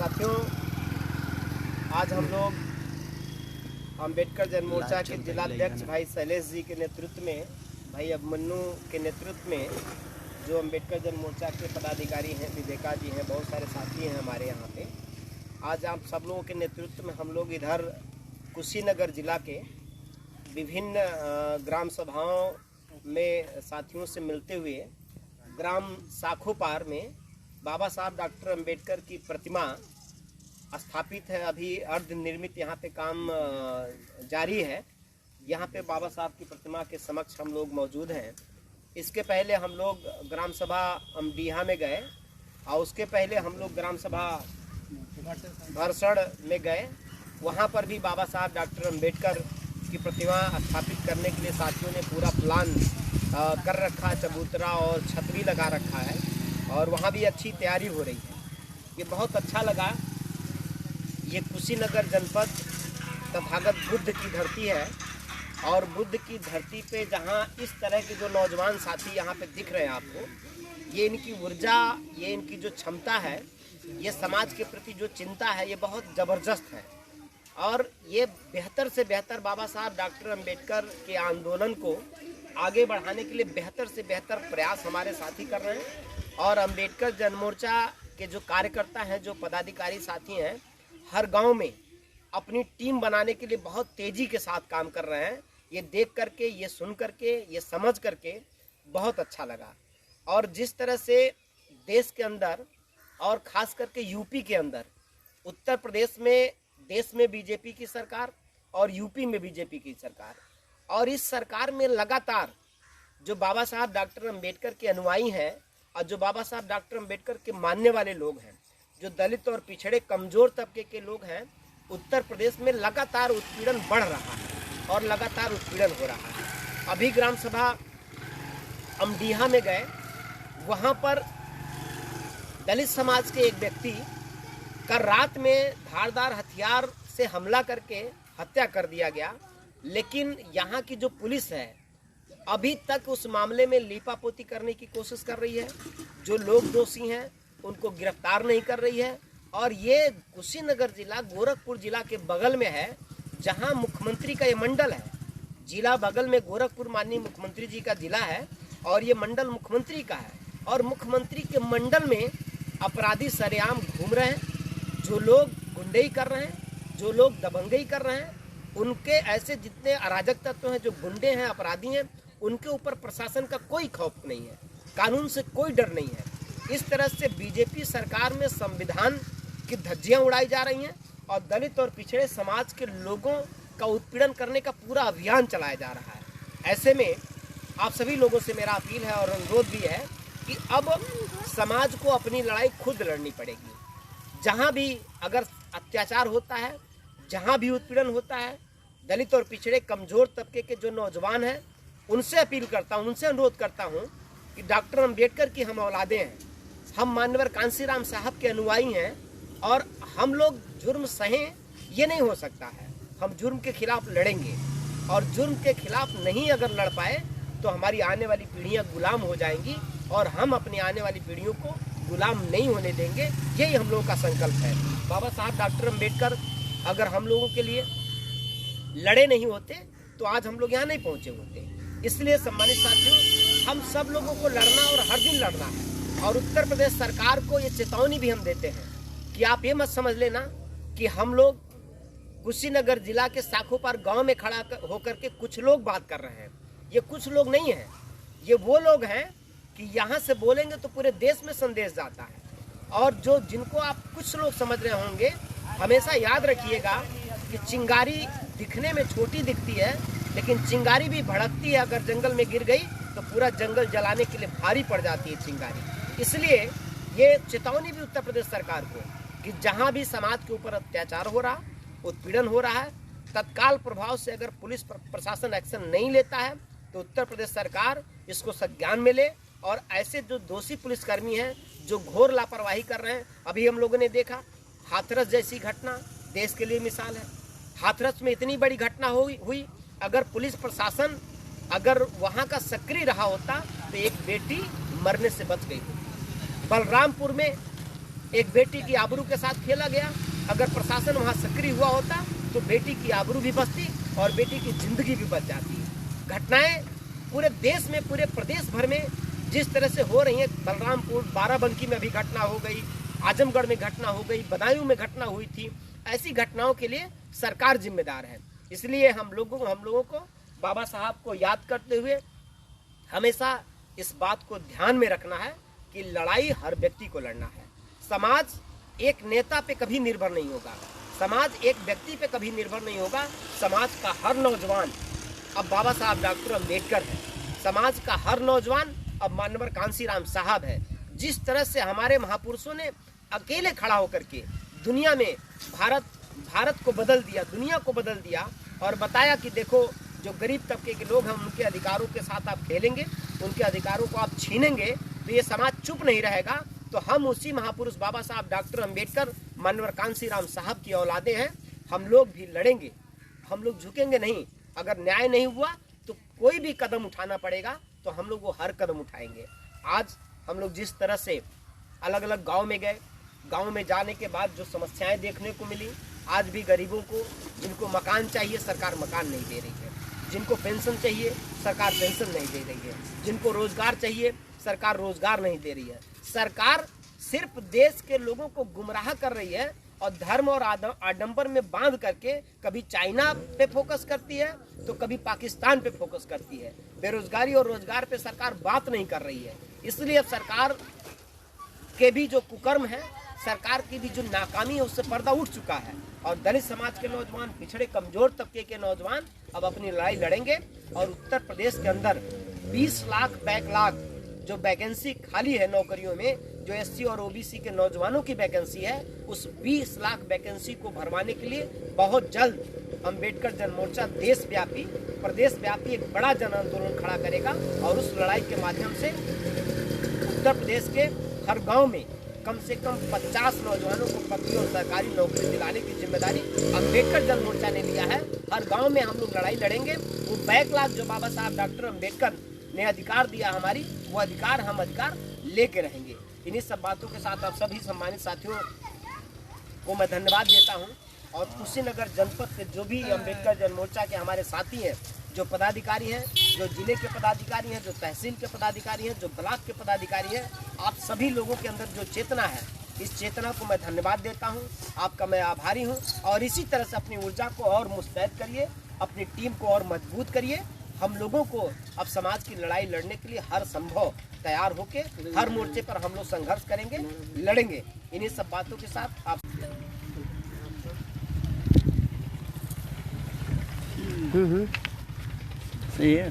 साथियों, आज हम लोग अंबेडकर जन मोर्चा के जिलाध्यक्ष भाई शैलेश जी के नेतृत्व में, भाई अभिमन्यु के नेतृत्व में, जो अंबेडकर जन मोर्चा के पदाधिकारी हैं, विवेका जी हैं, बहुत सारे साथी हैं हमारे यहाँ पे। आज आप सब लोगों के नेतृत्व में हम लोग इधर कुशीनगर जिला के विभिन्न ग्राम सभाओं में साथियों से मिलते हुए ग्राम साखोपार में बाबा साहब डॉक्टर अंबेडकर की प्रतिमा स्थापित है। अभी अर्ध निर्मित यहाँ पे काम जारी है। यहाँ पे बाबा साहब की प्रतिमा के समक्ष हम लोग मौजूद हैं। इसके पहले हम लोग ग्राम सभा अमडीहा में गए और उसके पहले हम लोग ग्राम सभा भरसड़ में गए। वहाँ पर भी बाबा साहब डॉक्टर अंबेडकर की प्रतिमा स्थापित करने के लिए साथियों ने पूरा प्लान कर रखा, चबूतरा और छत भी लगा रखा है और वहाँ भी अच्छी तैयारी हो रही है। ये बहुत अच्छा लगा। ये कुशीनगर जनपद तथागत बुद्ध की धरती है और बुद्ध की धरती पे जहाँ इस तरह के जो नौजवान साथी यहाँ पे दिख रहे हैं आपको, ये इनकी ऊर्जा, ये इनकी जो क्षमता है, ये समाज के प्रति जो चिंता है, ये बहुत ज़बरदस्त है। और ये बेहतर से बेहतर बाबा साहब डॉक्टर अंबेडकर के आंदोलन को आगे बढ़ाने के लिए बेहतर से बेहतर प्रयास हमारे साथी कर रहे हैं। और अंबेडकर जन मोर्चा के जो कार्यकर्ता हैं, जो पदाधिकारी साथी हैं, हर गांव में अपनी टीम बनाने के लिए बहुत तेज़ी के साथ काम कर रहे हैं। ये देख करके, ये सुन करके, ये समझ करके बहुत अच्छा लगा। और जिस तरह से देश के अंदर और ख़ास करके यूपी के अंदर, उत्तर प्रदेश में देश में बीजेपी की सरकार और यूपी में बीजेपी की सरकार, और इस सरकार में लगातार जो बाबा साहब डॉक्टर अंबेडकर के अनुयायी हैं और जो बाबा साहब डॉक्टर अंबेडकर के मानने वाले लोग हैं, जो दलित और पिछड़े कमज़ोर तबके के लोग हैं, उत्तर प्रदेश में लगातार उत्पीड़न बढ़ रहा है और लगातार उत्पीड़न हो रहा है। अभी ग्राम सभा अमडीहा में गए, वहाँ पर दलित समाज के एक व्यक्ति का रात में धारदार हथियार से हमला करके हत्या कर दिया गया। लेकिन यहाँ की जो पुलिस है अभी तक उस मामले में लीपापोती करने की कोशिश कर रही है। जो लोग दोषी हैं उनको गिरफ्तार नहीं कर रही है। और ये कुशीनगर जिला गोरखपुर जिला के बगल में है, जहाँ मुख्यमंत्री का ये मंडल है। जिला बगल में गोरखपुर माननीय मुख्यमंत्री जी का जिला है और ये मंडल मुख्यमंत्री का है। और मुख्यमंत्री के मंडल में अपराधी सरेआम घूम रहे हैं। जो लोग गुंडई कर रहे हैं, जो लोग दबंगई कर रहे हैं, उनके ऐसे जितने अराजक तत्व हैं, जो गुंडे हैं, अपराधी हैं, उनके ऊपर प्रशासन का कोई खौफ नहीं है, कानून से कोई डर नहीं है। इस तरह से बीजेपी सरकार में संविधान की धज्जियां उड़ाई जा रही हैं और दलित और पिछड़े समाज के लोगों का उत्पीड़न करने का पूरा अभियान चलाया जा रहा है। ऐसे में आप सभी लोगों से मेरा अपील है और अनुरोध भी है कि अब समाज को अपनी लड़ाई खुद लड़नी पड़ेगी। जहाँ भी अगर अत्याचार होता है, जहाँ भी उत्पीड़न होता है, दलित और पिछड़े कमज़ोर तबके के जो नौजवान हैं, उनसे अपील करता हूँ, उनसे अनुरोध करता हूँ कि डॉक्टर अंबेडकर की हम औलादे हैं, हम माननीय कांशीराम साहब के अनुयायी हैं और हम लोग जुर्म सहें, ये नहीं हो सकता है। हम जुर्म के खिलाफ लड़ेंगे और जुर्म के खिलाफ नहीं अगर लड़ पाए तो हमारी आने वाली पीढ़ियाँ गुलाम हो जाएंगी और हम अपनी आने वाली पीढ़ियों को गुलाम नहीं होने देंगे। यही हम लोगों का संकल्प है। बाबा साहब डॉक्टर अंबेडकर अगर हम लोगों के लिए लड़े नहीं होते तो आज हम लोग यहाँ नहीं पहुँचे होते। इसलिए सम्मानित साथियों, हम सब लोगों को लड़ना और हर दिन लड़ना है। और उत्तर प्रदेश सरकार को ये चेतावनी भी हम देते हैं कि आप ये मत समझ लेना कि हम लोग कुशीनगर जिला के साखोपार गांव में खड़ा होकर के कुछ लोग बात कर रहे हैं। ये कुछ लोग नहीं हैं, ये वो लोग हैं कि यहाँ से बोलेंगे तो पूरे देश में संदेश जाता है। और जो जिनको आप कुछ लोग समझ रहे होंगे, हमेशा याद रखिएगा कि चिंगारी दिखने में छोटी दिखती है, लेकिन चिंगारी भी भड़कती है। अगर जंगल में गिर गई तो पूरा जंगल जलाने के लिए भारी पड़ जाती है चिंगारी। इसलिए ये चेतावनी भी उत्तर प्रदेश सरकार को कि जहाँ भी समाज के ऊपर अत्याचार हो रहा, उत्पीड़न हो रहा है, तत्काल प्रभाव से अगर पुलिस प्रशासन एक्शन नहीं लेता है तो उत्तर प्रदेश सरकार इसको संज्ञान में ले और ऐसे जो दोषी पुलिसकर्मी हैं, जो घोर लापरवाही कर रहे हैं। अभी हम लोगों ने देखा हाथरस जैसी घटना देश के लिए मिसाल है। हाथरस में इतनी बड़ी घटना हुई, अगर पुलिस प्रशासन अगर वहाँ का सक्रिय रहा होता तो एक बेटी मरने से बच गई। बलरामपुर में एक बेटी की आबरू के साथ खेला गया। अगर प्रशासन वहाँ सक्रिय हुआ होता तो बेटी की आबरू भी बचती और बेटी की जिंदगी भी बच जाती। घटनाएं पूरे देश में, पूरे प्रदेश भर में जिस तरह से हो रही है, बलरामपुर, बाराबंकी में भी घटना हो गई, आजमगढ़ में घटना हो गई, बदायूं में घटना हुई थी, ऐसी घटनाओं के लिए सरकार जिम्मेदार है। इसलिए हम लोगों को बाबा साहब को याद करते हुए हमेशा इस बात को ध्यान में रखना है कि लड़ाई हर व्यक्ति को लड़ना है। समाज एक नेता पे कभी निर्भर नहीं होगा, समाज एक व्यक्ति पे कभी निर्भर नहीं होगा। समाज का हर नौजवान अब बाबा साहब डॉक्टर अम्बेडकर है, समाज का हर नौजवान अब मानवर कांसीराम साहब है। जिस तरह से हमारे महापुरुषों ने अकेले खड़ा होकर के दुनिया में भारत को बदल दिया, दुनिया को बदल दिया और बताया कि देखो जो गरीब तबके के लोग हैं उनके अधिकारों के साथ आप खेलेंगे, उनके अधिकारों को आप छीनेंगे तो ये समाज चुप नहीं रहेगा। तो हम उसी महापुरुष बाबा साहब डॉक्टर अम्बेडकर, मानवर कांसीराम साहब की औलादे हैं। हम लोग भी लड़ेंगे, हम लोग झुकेंगे नहीं। अगर न्याय नहीं हुआ तो कोई भी कदम उठाना पड़ेगा, तो हम लोग वो हर कदम उठाएंगे। आज हम लोग जिस तरह से अलग अलग गांव में गए, गांव में जाने के बाद जो समस्याएं देखने को मिली, आज भी गरीबों को, जिनको मकान चाहिए सरकार मकान नहीं दे रही है, जिनको पेंशन चाहिए सरकार पेंशन नहीं दे रही है, जिनको रोजगार चाहिए सरकार रोजगार नहीं दे रही है। सरकार सिर्फ देश के लोगों को गुमराह कर रही है और धर्म और आडंबर में बांध करके कभी चाइना पे फोकस करती है तो कभी पाकिस्तान पे फोकस करती है। बेरोजगारी और रोजगार पे सरकार बात नहीं कर रही है। इसलिए अब सरकार के भी जो कुकर्म है, सरकार की भी जो नाकामी है, उससे पर्दा उठ चुका है और दलित समाज के नौजवान, पिछड़े कमजोर तबके के नौजवान अब अपनी लड़ाई लड़ेंगे। और उत्तर प्रदेश के अंदर 20 लाख बैकलॉग जो वैकेंसी खाली है नौकरियों में, जो एससी और ओबीसी के नौजवानों की वैकेंसी है, उस 20 लाख वैकेंसी को भरवाने के लिए बहुत जल्द अम्बेडकर जन मोर्चा देशव्यापी, प्रदेश व्यापी एक बड़ा जन आंदोलन खड़ा करेगा। और उस लड़ाई के माध्यम से उत्तर प्रदेश के हर गांव में कम से कम 50 नौजवानों को पक्की और सरकारी नौकरी दिलाने की जिम्मेदारी अम्बेडकर जन मोर्चा ने लिया है। हर गांव में हम लोग लड़ाई लड़ेंगे। वो बैकलॉग जो बाबा साहब डॉक्टर अम्बेडकर ने अधिकार दिया हमारी, वो अधिकार हम अधिकार लेके रहेंगे। इन्हीं सब बातों के साथ आप सभी सम्मानित साथियों को मैं धन्यवाद देता हूं। और कुशीनगर जनपद के जो भी अम्बेडकर जन मोर्चा के हमारे साथी हैं, जो पदाधिकारी हैं, जो जिले के पदाधिकारी हैं, जो तहसील के पदाधिकारी हैं, जो ब्लॉक के पदाधिकारी हैं, आप सभी लोगों के अंदर जो चेतना है, इस चेतना को मैं धन्यवाद देता हूं। आपका मैं आभारी हूं। और इसी तरह से अपनी ऊर्जा को और मुस्तैद करिए, अपनी टीम को और मजबूत करिए। हम लोगों को अब समाज की लड़ाई लड़ने के लिए हर संभव तैयार होके हर मोर्चे पर हम लोग संघर्ष करेंगे, लड़ेंगे। इन्हीं सब बातों के साथ आप सही है।